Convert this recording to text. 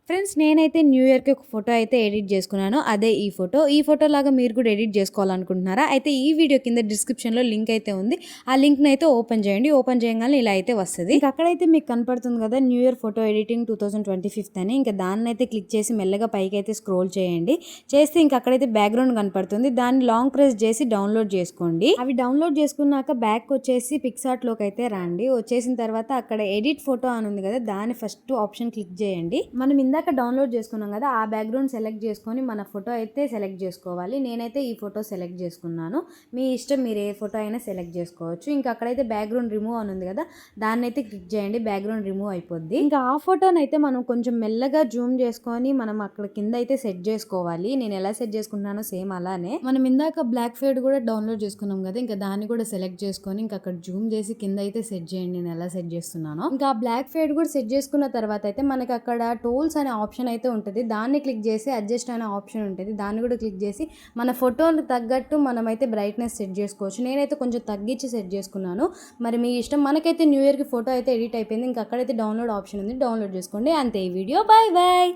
Friends నేనైతే new ఇయర్కి ఒక ఫోటో అయితే ఎడిట్ చేసుకున్నాను. అదే ఈ ఫోటో. ఈ ఫోటో లాగా మీరు కూడా ఎడిట్ చేసుకోవాలనుకుంటున్నారా? అయితే ఈ వీడియో కింద డిస్క్రిప్షన్లో లింక్ అయితే ఉంది. ఆ లింక్ని అయితే ఓపెన్ చేయండి. ఓపెన్ చేయగానే ఇలా అయితే వస్తుంది. ఇంకా అక్కడైతే మీకు కనపడుతుంది కదా న్యూ ఇయర్ ఫోటో ఎడిటింగ్ 2025 అని. ఇంకా దాన్ని అయితే క్లిక్ చేసి మెల్లగా పైకి అయితే స్క్రోల్ చేయండి. చేస్తే ఇంకా అక్కడైతే బ్యాక్గ్రౌండ్ కనపడుతుంది. దాన్ని లాంగ్ ప్రెస్ చేసి డౌన్లోడ్ చేసుకోండి. అవి డౌన్లోడ్ చేసుకున్నాక బ్యాక్ వచ్చేసి పిక్సార్ట్లోకి అయితే రండి. వచ్చేసిన తర్వాత అక్కడ ఎడిట్ ఫోటో అని ఉంది కదా, దాని ఫస్ట్ ఆప్షన్ క్లిక్ చేయండి. మనం ఇందాక డౌన్లోడ్ చేసుకున్నాం కదా, ఆ బ్యాక్గ్రౌండ్ సెలెక్ట్ చేసుకొని మన ఫోటో అయితే సెలెక్ట్ చేసుకోవాలి. నేనైతే ఈ ఫోటో సెలెక్ట్ చేసుకున్నాను. మీ ఇష్టం, మీరు ఏ ఫోటో అయినా సెలెక్ట్ చేసుకోవచ్చు. ఇంకా అక్కడైతే బ్యాక్గ్రౌండ్ రిమూవ్ అని ఉంది కదా, దాన్ని అయితే క్లిక్ చేయండి. బ్యాక్గ్రౌండ్ రిమూవ్ అయిపోద్ది. ఇంకా ఆ ఫోటోని అయితే మనం కొంచెం మెల్లగా జూమ్ చేసుకొని మనం అక్కడ కింద అయితే సెట్ చేసుకోవాలి. నేను ఎలా సెట్ చేసుకుంటున్నానో సేమ్ అలానే. మనం ఇందాక బ్లాక్ ఫేడ్ కూడా డౌన్లోడ్ చేసుకున్నాం కదా, ఇంకా దాన్ని కూడా సెలెక్ట్ చేసుకొని ఇంకా అక్కడ జూమ్ చేసి కింద అయితే సెట్ చేయండి. నేను ఎలా సెట్ చేస్తున్నానో. ఇంకా ఆ బ్లాక్ ఫేడ్ కూడా సెట్ చేసుకున్న తర్వాత అయితే మనకి అక్కడ టూల్స్ అనే ఆప్షన్ అయితే ఉంటుంది. దాన్ని క్లిక్ చేసి అడ్జస్ట్ అనే ఆప్షన్ ఉంటుంది. దాన్ని కూడా క్లిక్ చేసి మన ఫోటోకి తగ్గట్టు మనమైతే బ్రైట్నెస్ సెట్ చేసుకోవచ్చు. నేనైతే కొంచెం తగ్గించి సెట్ చేసుకున్నాను. మరి మీ ఇష్టం. మనకైతే న్యూ ఇయర్కి ఫోటో అయితే ఎడిట్ అయిపోయింది. ఇంకా అక్కడైతే డౌన్లోడ్ ఆప్షన్ ఉంది, డౌన్లోడ్ చేసుకోండి. అంతే ఈ వీడియో. Bye bye.